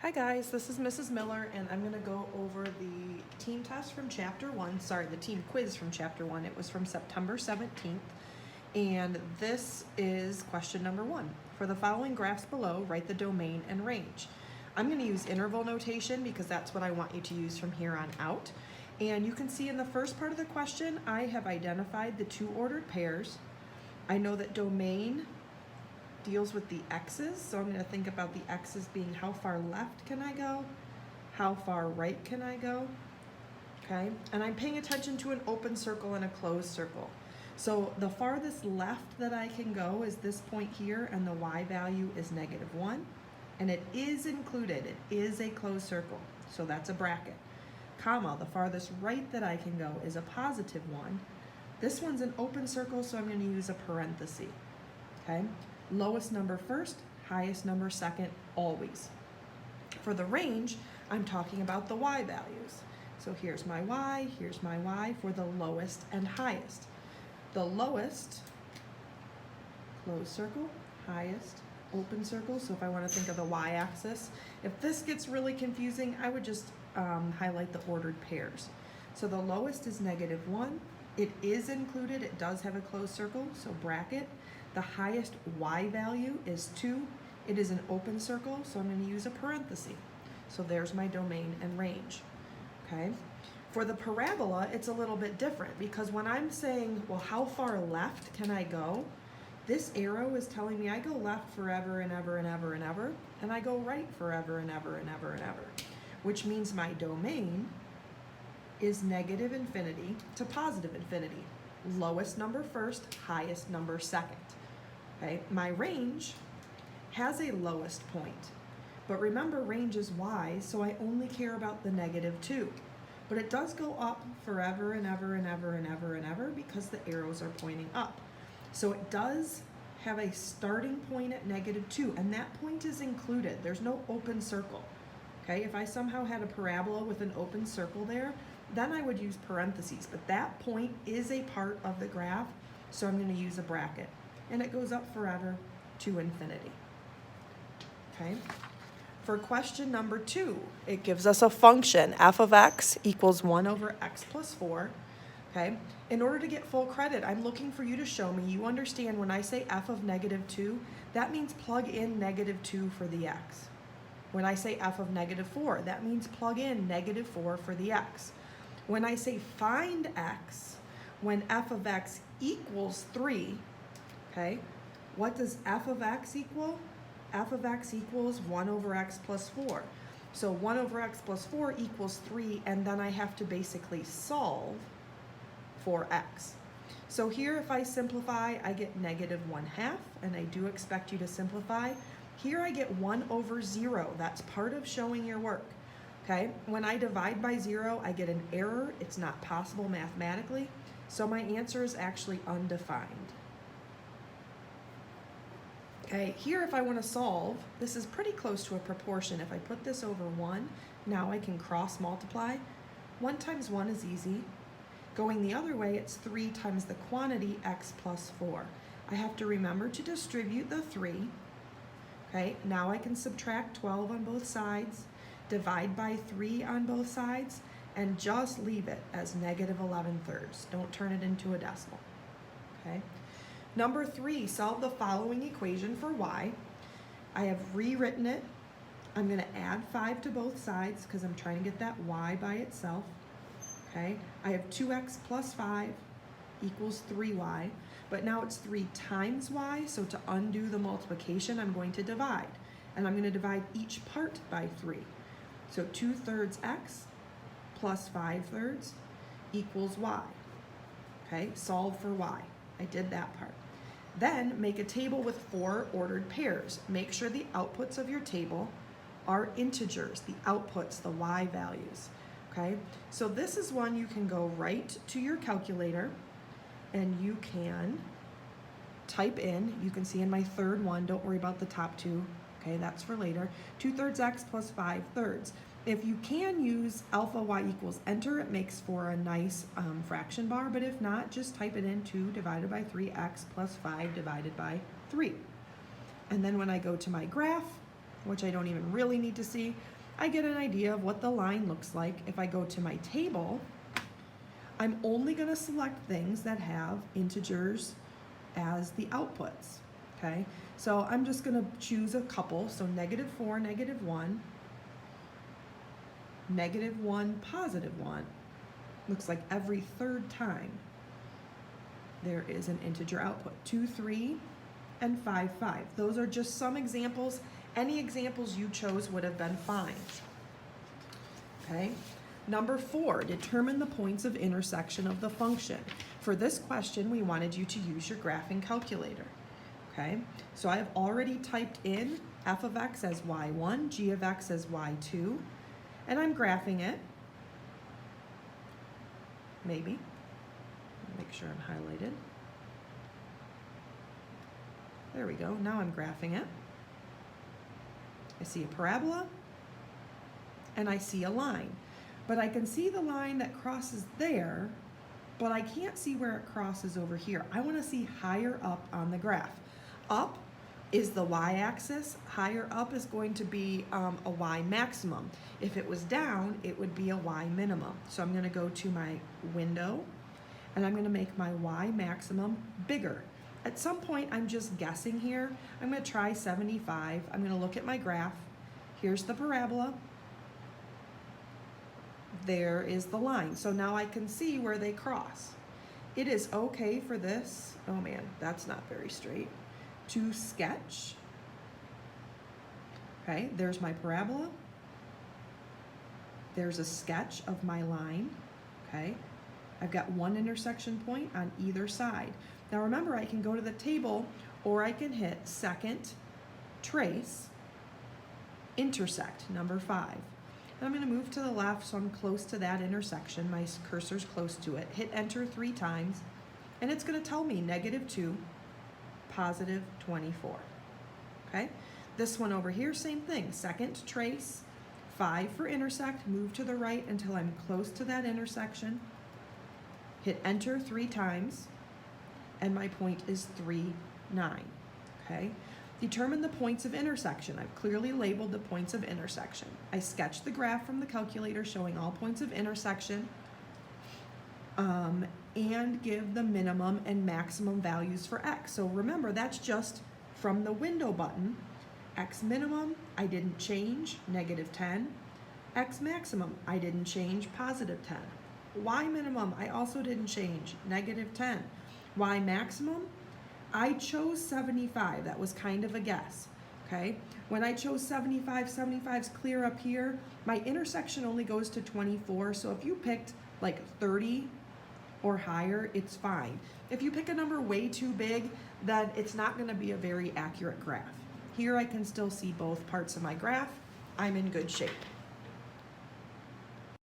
Hi guys, this is Mrs. Miller and I'm going to go over the team test from chapter 1, the team quiz from chapter 1. It was from September 17th and this is question number 1. For the following graphs below, write the domain and range. I'm going to use interval notation because that's what I want you to use from here on out. And you can see in the first part of the question, I have identified the two ordered pairs. I know that domain deals with the x's, so I'm going to think about the x's being how far left can I go, how far right can I go, okay? And I'm paying attention to an open circle and a closed circle. So the farthest left that I can go is this point here, and the y value is -1, and it is included, it is a closed circle, so that's a bracket, comma, the farthest right that I can go is a +1. This one's an open circle, so I'm going to use a parenthesis, okay? Lowest number first, highest number second, always. For the range, I'm talking about the y values. So here's my y for the lowest and highest. The lowest, closed circle, highest, open circle. So if I want to think of the y-axis, if this gets really confusing, I would just highlight the ordered pairs. So the lowest is -1. It is included, it does have a closed circle, so bracket. The highest y value is 2. It is an open circle, so I'm going to use a parenthesis. So there's my domain and range, okay? For the parabola, it's a little bit different because when I'm saying, well, how far left can I go? This arrow is telling me I go left forever and ever and ever and ever, and I go right forever and ever and ever and ever, which means my domain is -infinity to +infinity. Lowest number first, highest number second. Okay, my range has a lowest point, but remember range is y, so I only care about the -2. But it does go up forever and ever and ever and ever and ever because the arrows are pointing up. So it does have a starting point at -2, and that point is included. There's no open circle. Okay, if I somehow had a parabola with an open circle there, then I would use parentheses, but that point is a part of the graph, so I'm going to use a bracket. And it goes up forever to infinity. Okay. For question number 2, it gives us a function, f of x equals 1 over x plus 4. Okay. In order to get full credit, I'm looking for you to show me you understand when I say f of -2, that means plug in -2 for the x. When I say f of -4, that means plug in -4 for the x. When I say find x, when f of x equals 3, okay, what does f of x equal? F of x equals 1 over x plus 4. So 1 over x plus 4 equals 3, and then I have to basically solve for x. So here if I simplify, I get -1/2, and I do expect you to simplify. Here I get 1 over 0. That's part of showing your work. Okay, when I divide by 0, I get an error. It's not possible mathematically. So my answer is actually undefined. Okay, here if I want to solve, this is pretty close to a proportion. If I put this over 1, now I can cross multiply. 1 times 1 is easy. Going the other way, it's 3 times the quantity x plus 4. I have to remember to distribute the 3. Okay, now I can subtract 12 on both sides, divide by 3 on both sides, and just leave it as -11/3. Don't turn it into a decimal. Okay. Number 3, solve the following equation for y. I have rewritten it. I'm going to add 5 to both sides because I'm trying to get that y by itself. Okay, I have 2x plus 5 equals 3y, but now it's 3 times y, so to undo the multiplication, I'm going to divide. And I'm going to divide each part by 3. So 2/3 x plus 5/3 equals y. Okay, solve for y. I did that part. Then make a table with 4 ordered pairs. Make sure the outputs of your table are integers, the outputs, the y values. Okay, so this is one you can go right to your calculator and you can type in, you can see in my third one, don't worry about the top 2, okay, that's for later, 2/3 x plus 5/3. If you can use alpha y equals enter, it makes for a nice fraction bar, but if not, just type it in 2 divided by 3x plus 5 divided by 3. And then when I go to my graph, which I don't even really need to see, I get an idea of what the line looks like. If I go to my table, I'm only going to select things that have integers as the outputs, okay? So I'm just going to choose a couple, so -4, -1, -1, +1. Looks like every third time there is an integer output. 2, 3, and 5, 5. Those are just some examples. Any examples you chose would have been fine. Okay. Number 4, determine the points of intersection of the function. For this question, we wanted you to use your graphing calculator. Okay, so I have already typed in f of x as y1, g of x as y2, and I'm graphing it. Maybe. Make sure I'm highlighted. There we go. Now I'm graphing it. I see a parabola, and I see a line. But I can see the line that crosses there, but I can't see where it crosses over here. I want to see higher up on the graph. Up is the y-axis. Higher up is going to be a y maximum. If it was down, it would be a y minimum. So I'm going to go to my window, and I'm going to make my y maximum bigger. At some point, I'm just guessing here. I'm going to try 75. I'm going to look at my graph. Here's the parabola. There is the line. So now I can see where they cross. It is okay for this, oh man, that's not very straight, to sketch. Okay, there's my parabola. There's a sketch of my line, okay? I've got one intersection point on either side. Now remember, I can go to the table, or I can hit second, trace, intersect, number 5. And I'm going to move to the left so I'm close to that intersection. My cursor's close to it. Hit enter 3 times, and it's going to tell me -2, +24. Okay? This one over here, same thing. Second, trace, 5 for intersect, move to the right until I'm close to that intersection. Hit enter 3 times, and my point is 3, 9. Okay? Determine the points of intersection. I've clearly labeled the points of intersection. I sketched the graph from the calculator showing all points of intersection, and give the minimum and maximum values for x. So remember, that's just from the window button. X minimum, I didn't change, -10. X maximum, I didn't change, +10. Y minimum, I also didn't change, -10. Y maximum, I chose 75. That was kind of a guess, okay? When I chose 75, 75's clear up here. My intersection only goes to 24, so if you picked like 30 or higher, it's fine. If you pick a number way too big, then it's not going to be a very accurate graph. Here I can still see both parts of my graph. I'm in good shape.